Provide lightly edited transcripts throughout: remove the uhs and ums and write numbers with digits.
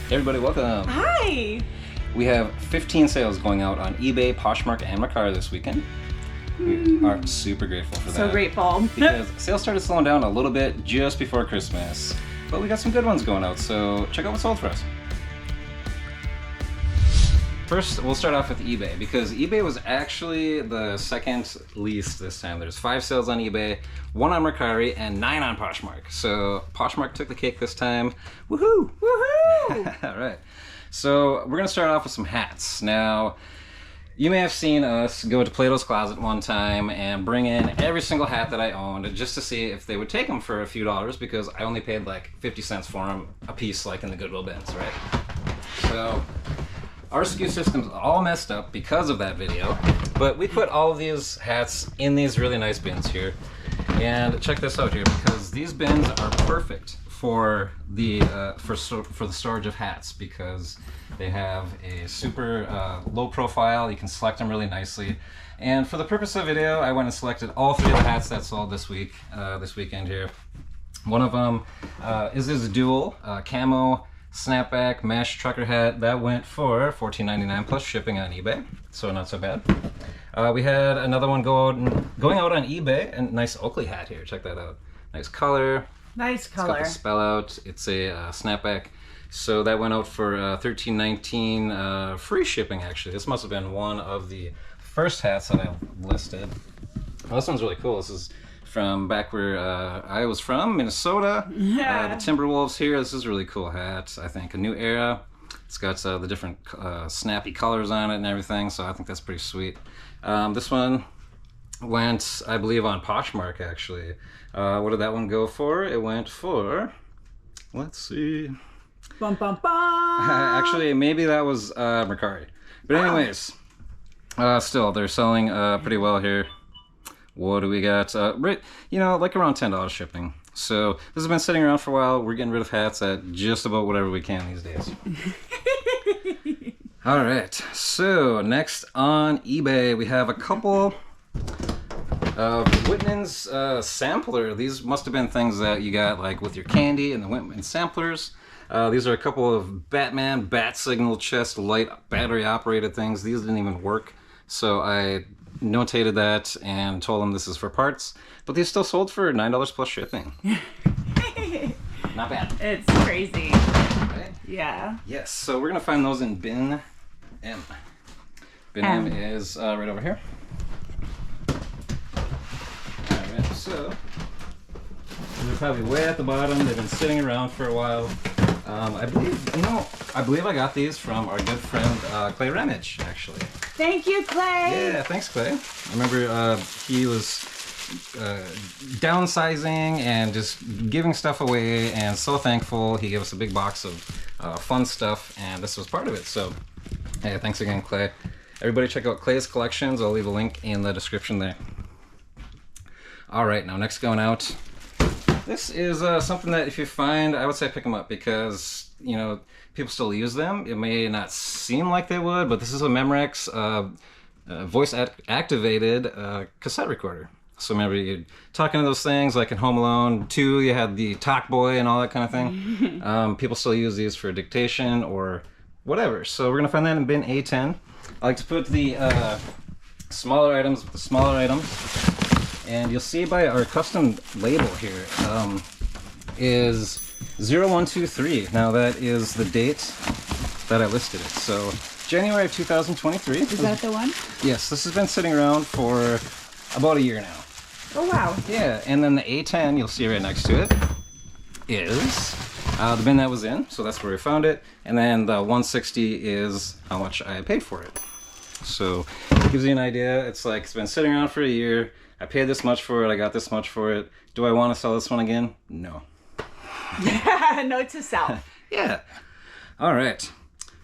Hey everybody, welcome. Hi. We have 15 sales going out on eBay, Poshmark, and Mercari this weekend. We are super grateful for that. So grateful. Because sales started slowing down a little bit just before Christmas, but we got some good ones going out, so check out what's sold for us. First, we'll start off with eBay, because eBay was actually the second least this time. There's 5 sales on eBay, 1 on Mercari, and 9 on Poshmark. So Poshmark took the cake this time. Woohoo! Woohoo! All right. So we're gonna start off with some hats. Now, you may have seen us go to Plato's Closet one time and bring in every single hat that I owned just to see if they would take them for a few dollars, because I only paid like 50 cents for them a piece, like in the Goodwill bins, right? So our SKU system's all messed up because of that video, but we put all of these hats in these really nice bins here. And check this out here, because these bins are perfect for the storage of hats, because they have a super low profile. You can select them really nicely. And for the purpose of the video, I went and selected all 3 of the hats that sold this weekend here. One of them is this dual camo snapback mesh trucker hat that went for $14.99 plus shipping on eBay, so not so bad. We had another one going out on eBay, a nice Oakley hat here. Check that out. Nice color. Nice color. It's got the spell out. It's a snapback. So that went out for $13.19 free shipping, actually. This must have been one of the first hats that I listed. Well, this one's really cool. This is from back where I was from, Minnesota. Yeah. The Timberwolves here. This is a really cool hat, I think. A new era. It's got the different snappy colors on it and everything, so I think that's pretty sweet. This one went, I believe, on Poshmark, actually. What did that one go for? It went for, let's see. Bum, bum, bum. Actually, maybe that was Mercari. But anyways, still, they're selling pretty well here. What do we got? Right, like around $10 shipping. So this has been sitting around for a while. We're getting rid of hats at just about whatever we can these days. All right, so next on eBay, we have a couple of Whitman's sampler. These must have been things that you got like with your candy and the Whitman samplers. These are a couple of Batman bat signal chest light battery operated things. These didn't even work, so I notated that and told them this is for parts, but these still sold for $9 plus shipping. Not bad. It's crazy. Right? Yeah. Yes, so we're gonna find those in bin M. Bin M is right over here. Alright, so they're probably way at the bottom. They've been sitting around for a while. I believe I got these from our good friend Clay Remage, actually. Thank you, Clay. Yeah, thanks, Clay. I remember he was downsizing and just giving stuff away, and so thankful. He gave us a big box of fun stuff, and this was part of it. So, hey, thanks again, Clay. Everybody check out Clay's collections. I'll leave a link in the description there. All right, now next going out. This is something that if you find, I would say pick them up, because, people still use them. It may not seem like they would, but this is a Memorex voice-activated cassette recorder. So remember, you're talking to those things like in Home Alone 2, you had the Talk Boy and all that kind of thing. People still use these for dictation or whatever. So we're going to find that in bin A10. I like to put the smaller items with the smaller items. And you'll see by our custom label here is 0123. Now that is the date that I listed it. So January of 2023. Is that the one? Yes, this has been sitting around for about a year now. Oh, wow. Yeah, and then the A10 you'll see right next to it is the bin that was in. So that's where we found it. And then the 160 is how much I paid for it. So it gives you an idea. It's like it's been sitting around for a year. I paid this much for it. I got this much for it. Do I want to sell this one again? No. Note to self. Yeah. All right.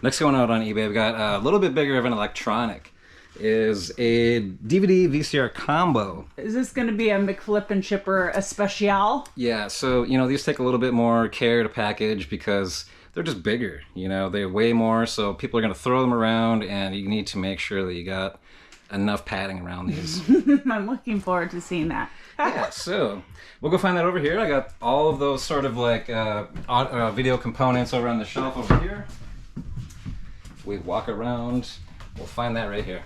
Next going out on eBay, we got a little bit bigger of an electronic. Is a DVD VCR combo. Is this going to be a McFlip and Chipper especial? Yeah. So these take a little bit more care to package because they're just bigger. They weigh more, so people are going to throw them around, and you need to make sure that you got enough padding around these. I'm looking forward to seeing that. Yeah, so we'll go find that over here. I got all of those sort of like video components over on the shelf over here. If we walk around, we'll find that right here.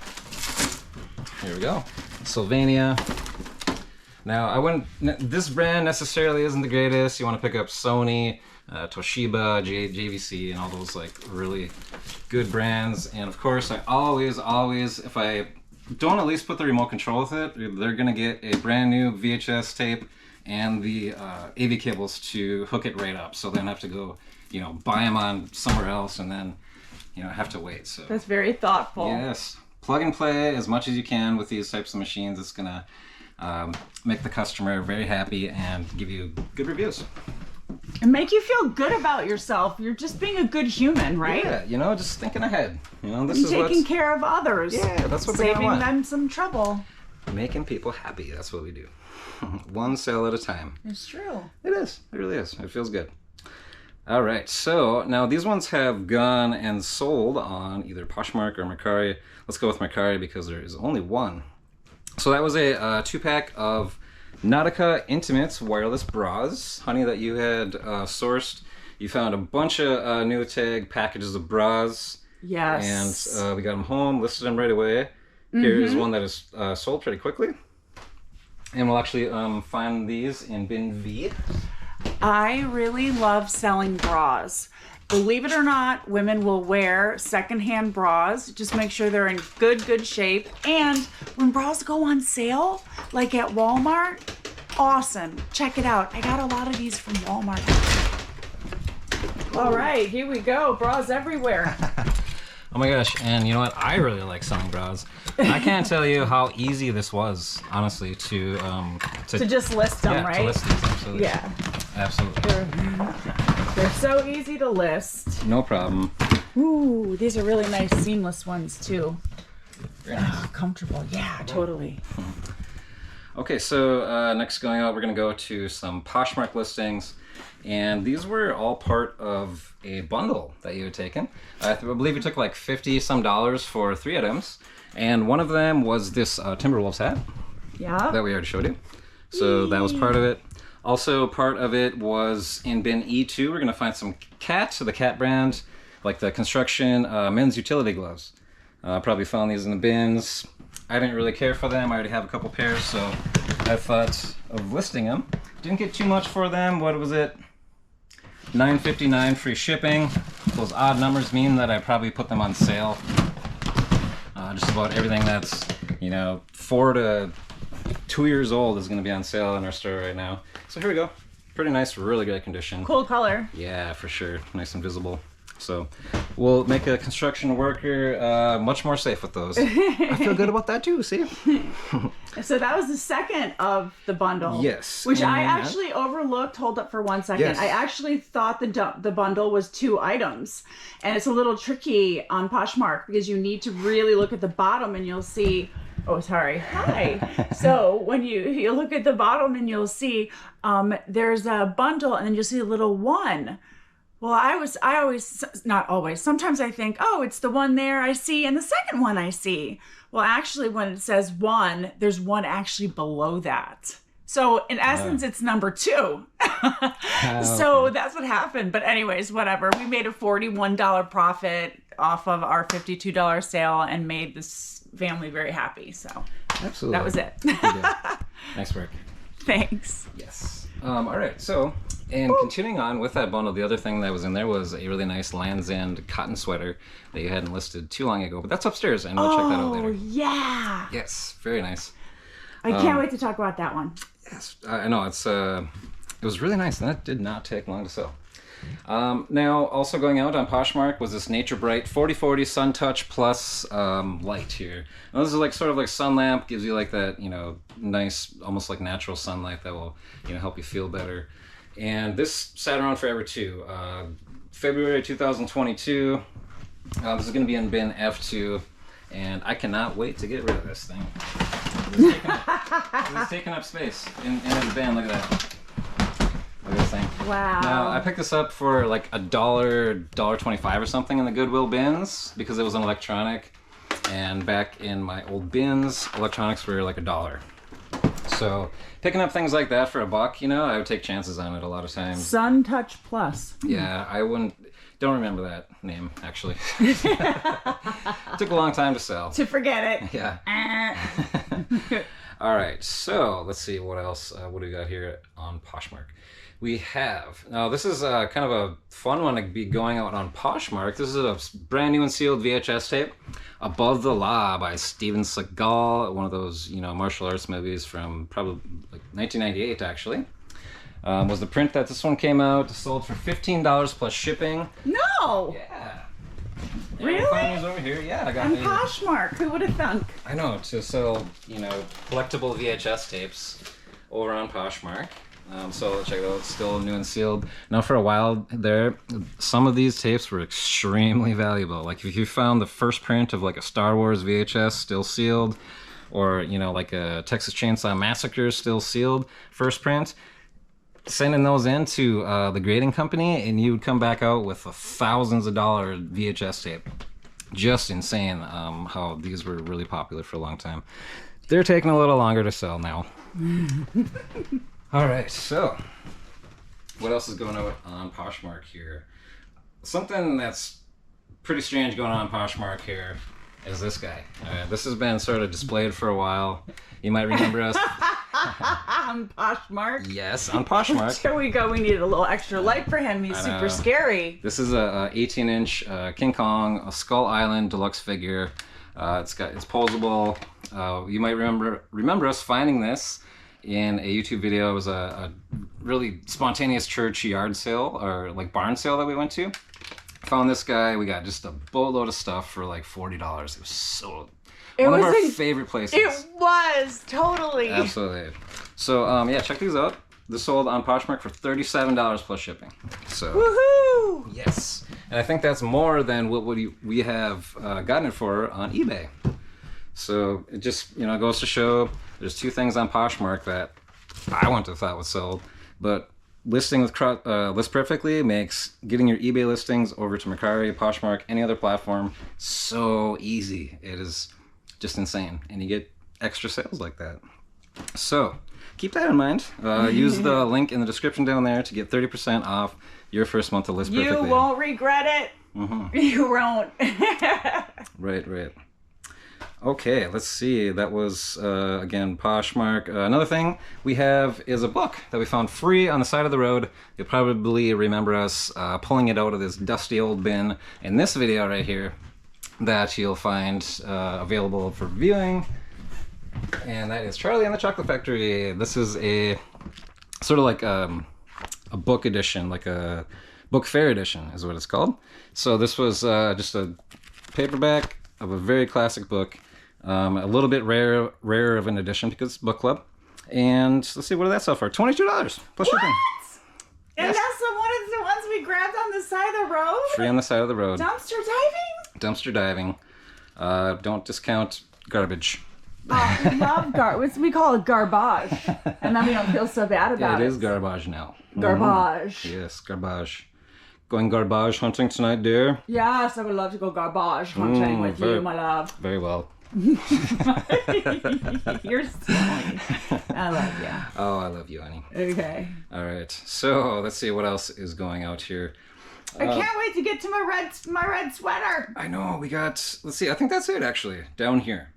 Here we go. Sylvania. Now, I wouldn't. This brand necessarily isn't the greatest. You want to pick up Sony, Toshiba, JVC, and all those like really good brands. And of course, I always, if I don't at least put the remote control with it, they're gonna get a brand new VHS tape and the AV cables to hook it right up. So they don't have to go, buy them on somewhere else and then, have to wait. So that's very thoughtful. Yes, plug and play as much as you can with these types of machines. It's gonna make the customer very happy and give you good reviews. And make you feel good about yourself. You're just being a good human, right? Yeah, just thinking ahead. This is taking care of others. Yeah, that's what saving want. them some trouble. Making people happy. That's what we do. One sale at a time. It's true. It is. It really is. It feels good. All right. So now these ones have gone and sold on either Poshmark or Mercari. Let's go with Mercari because there is only one. So that was a 2-pack of Nautica Intimates wireless bras, honey, that you had sourced. You found a bunch of new tag packages of bras. Yes. And we got them home, listed them right away. Here is one that is sold pretty quickly. And we'll actually find these in bin V. I really love selling bras. Believe it or not, women will wear secondhand bras. Just make sure they're in good shape. And when bras go on sale, like at Walmart, awesome. Check it out. I got a lot of these from Walmart. All right, here we go. Bras everywhere. Oh my gosh, and you know what? I really like selling bras. I can't tell you how easy this was, honestly, to just list them, right? To list these, absolutely. Yeah. Absolutely. They're so easy to list. No problem. Ooh, these are really nice seamless ones too. Very nice. Comfortable, yeah, totally. Okay, so next going out, we're going to go to some Poshmark listings. And these were all part of a bundle that you had taken. I believe you took like $50-some for 3 items. And one of them was this Timberwolves hat. Yeah. That we already showed you. So that was part of it. Also, part of it was in bin E2. We're going to find some Cat, so the Cat brand, like the construction men's utility gloves. Probably found these in the bins. I didn't really care for them. I already have a couple pairs, so I thought of listing them. Didn't get too much for them. What was it? $9.59 free shipping. Those odd numbers mean that I probably put them on sale. Just about everything that's 4 to 2 years old is going to be on sale in our store right now. So here we go. Pretty nice, really great condition. Cool color. Yeah, for sure. Nice and visible. So we'll make a construction worker much more safe with those. I feel good about that too, see? So that was the second of the bundle. Yes. Which I actually overlooked. Hold up for 1 second. Yes. I actually thought the bundle was 2 items. And it's a little tricky on Poshmark because you need to really look at the bottom and you'll see... Oh, sorry. Hi. So when you look at the bottom and you'll see there's a bundle and then you'll see a little 1. Well, I always, not always, sometimes I think, oh, it's the one there I see and the second one I see. Well, actually, when it says 1, there's 1 actually below that. So in essence, it's number 2. So that's what happened. But anyways, whatever. We made a $41 profit off of our $52 sale and made this family very happy. So absolutely, that was it. Nice work. Thanks. Yes. All right. So, and continuing on with that bundle, the other thing that was in there was a really nice Land's End cotton sweater that you hadn't listed too long ago, but that's upstairs, and we'll check that out later. Oh, yeah. Yes. Very nice. I can't wait to talk about that one. Yes. I know. It was really nice, and that did not take long to sell. Now, also going out on Poshmark was this Nature Bright 4040 Sun Touch Plus light here. Now, this is like sort of like sun lamp, gives you like that, nice, almost like natural sunlight that will, help you feel better. And this sat around forever too. February 2022. This is going to be in bin F2, and I cannot wait to get rid of this thing. It's taking up space in the bin. Look at that. Look at this thing. Wow. Now, I picked this up for like $1.25 or something in the Goodwill bins because it was an electronic. And back in my old bins, electronics were like $1. So picking up things like that for $1, you know, I would take chances on it a lot of times. Sun Touch Plus. Yeah, I don't remember that name, actually. Took a long time to sell. To forget it. Yeah. All right, so let's see what else. What do we got here on Poshmark? We have, now this is kind of a fun one to be going out on Poshmark. This is a brand new and sealed VHS tape, Above the Law by Steven Seagal, one of those, you know, martial arts movies from probably like 1998 actually. Was the print that this one came out, sold for $15 plus shipping. No! Yeah. Really? Find these over here. Yeah, I got On these. Poshmark, who would have thunk? I know, to sell, you know, collectible VHS tapes over on Poshmark. So check it out, it's still new and sealed. Now for a while there, some of these tapes were extremely valuable. Like if you found the first print of like a Star Wars VHS still sealed, or, you know, like a Texas Chainsaw Massacre still sealed, first print, sending those into the grading company, and you would come back out with thousands of dollars VHS tape. Just insane how these were really popular for a long time. They're taking a little longer to sell now. All right, so what else is going on Poshmark here? Something that's pretty strange going on Poshmark here is this guy. This has been sort of displayed for a while. You might remember us. On Poshmark? Yes, on Poshmark. Here we go. We needed a little extra light for him. He's super scary. This is a 18-inch King Kong, a Skull Island deluxe figure. It's posable. You might remember us finding this in a YouTube video. It was a really spontaneous church yard sale, or like barn sale that we went to. Found this guy. We got just a boatload of stuff for like $40. It was one of our favorite places. It was, totally. Absolutely. So yeah, check these out. This sold on Poshmark for $37 plus shipping. So woohoo! Yes, and I think that's more than what we have gotten it for on eBay. So it just, you know, goes to show there's two things on Poshmark that I wouldn't have thought was sold, but listing with List Perfectly makes getting your eBay listings over to Mercari, Poshmark, any other platform so easy. It is just insane, and you get extra sales like that. So keep that in mind. Use the link in the description down there to get 30% off your first month of List Perfectly. You won't regret it. Mm-hmm. You won't. Right. Okay, let's see. That was, again, Poshmark. Another thing we have is a book that we found free on the side of the road. You'll probably remember us pulling it out of this dusty old bin in this video right here that you'll find available for viewing. And that is Charlie and the Chocolate Factory. This is a sort of like a book edition, like a book fair edition is what it's called. So this was just a paperback of a very classic book. A little bit rarer of an edition because it's book club. And let's see, what did that sell for? $22 plus shipping. And that's one of the ones we grabbed on the side of the road? Free on the side of the road. Dumpster diving? Dumpster diving. Don't discount garbage. Oh, we love garbage. We call it garbage. And then we don't feel so bad about it. It is garbage now. Garbage. Yes, garbage. Going garbage hunting tonight, dear? Yes, I would love to go garbage hunting with you, my love. Very well. You're silly. I love you. Oh, I love you, honey. Okay. All right. So let's see what else is going out here. I can't wait to get to my red sweater. I know. We got, let's see, I think that's it actually, down here.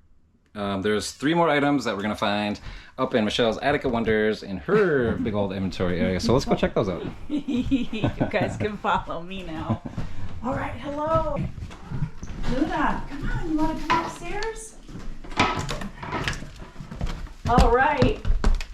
There's 3 more items that we're going to find up in Michelle's Attic of Wonders in her big old inventory area. So let's go check those out. You guys can follow me now. All right, hello. Luna, come on, you want to come upstairs? All right.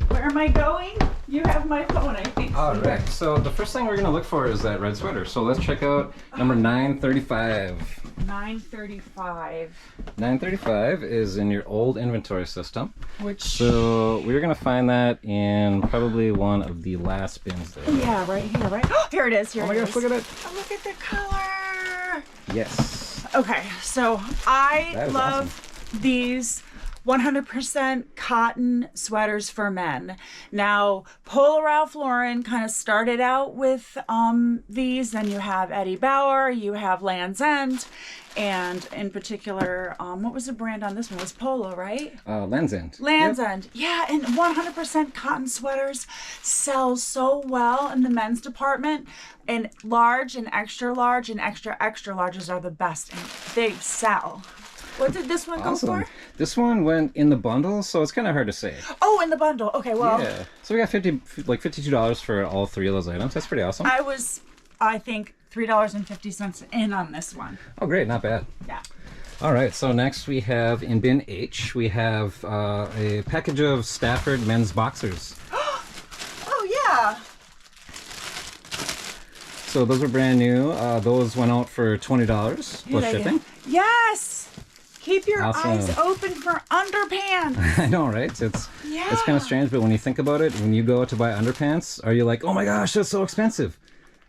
Where am I going? You have my phone, I think. All right. So the first thing we're going to look for is that red sweater. So let's check out number 935. 935. 935 is in your old inventory system. Which? So we're going to find that in probably one of the last bins there. Yeah, right here, right? Oh, here it is. Here oh my it gosh, is. look at it. Oh, look at the color. Yes. Okay, so I love these 100% cotton sweaters for men. Now, Polo Ralph Lauren kind of started out with these. Then you have Eddie Bauer, you have Land's End, and in particular, what was the brand on this one? It was Polo, right? Land's End. Land's End. Yeah, and 100% cotton sweaters sell so well in the men's department. And large and extra large and extra larges are the best, and they sell. What did this one go for? This one went in the bundle, so it's kind of hard to say. Oh, in the bundle. Okay, well. Yeah. So we got $52 for all 3 of those items. That's pretty awesome. I think, $3.50 in on this one. Oh, great. Not bad. Yeah. All right. So next we have in bin H, we have a package of Stafford men's boxers. Oh, yeah. So those are brand new. Those went out for $20 plus shipping. Yes. Keep your Awesome. eyes open for underpants. I know, right? It's kind of strange, but when you think about it, when you go out to buy underpants, are you like, oh my gosh, that's so expensive,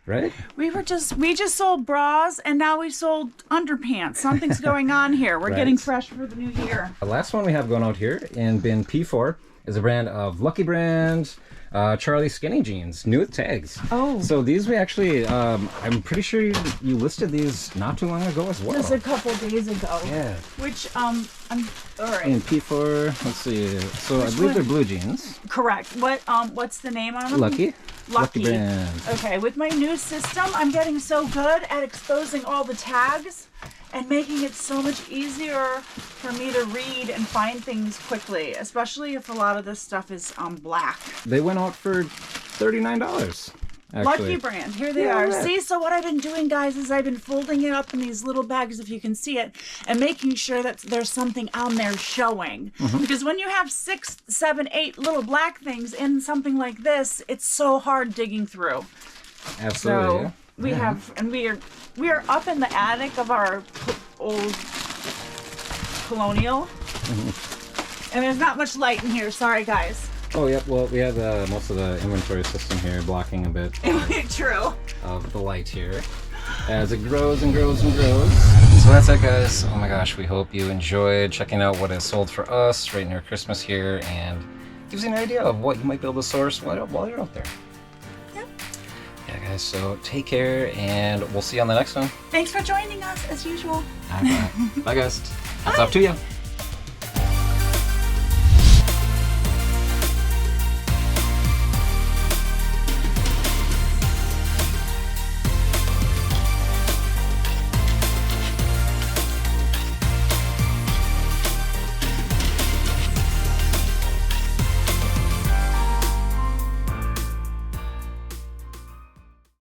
right? We just sold bras, and now we sold underpants. Something's going on here. We're getting fresh for the new year. The last one we have going out here in bin P4 is a brand of Lucky Brand Charlie skinny jeans, new with tags. Oh. So these we actually, I'm pretty sure you listed these not too long ago as well. Just a couple days ago. Yeah. Which, I'm, all right. In P4, let's see. So I believe they're blue jeans. Correct. What's the name on them? Lucky. Lucky Brand. Okay, with my new system, I'm getting so good at exposing all the tags and making it so much easier for me to read and find things quickly, especially if a lot of this stuff is black. They went out for $39. Actually. Lucky Brand, here they are. Right. See, so what I've been doing, guys, is I've been folding it up in these little bags, if you can see it, and making sure that there's something on there showing. Mm-hmm. Because when you have 6, 7, 8 little black things in something like this, it's so hard digging through. Absolutely. So we have, and we are up in the attic of our old Colonial, and there's not much light in here. Sorry, guys. Oh, yeah. Well, we have most of the inventory system here blocking a bit True. of the light here as it grows and grows and grows. So that's it, guys. Oh my gosh, we hope you enjoyed checking out what is sold for us right near Christmas here, and gives you an idea of what you might be able to source while you're out there. Yep. Yeah, guys. So take care, and we'll see you on the next one. Thanks for joining us, as usual. All right, bye, guys. Hats off to you.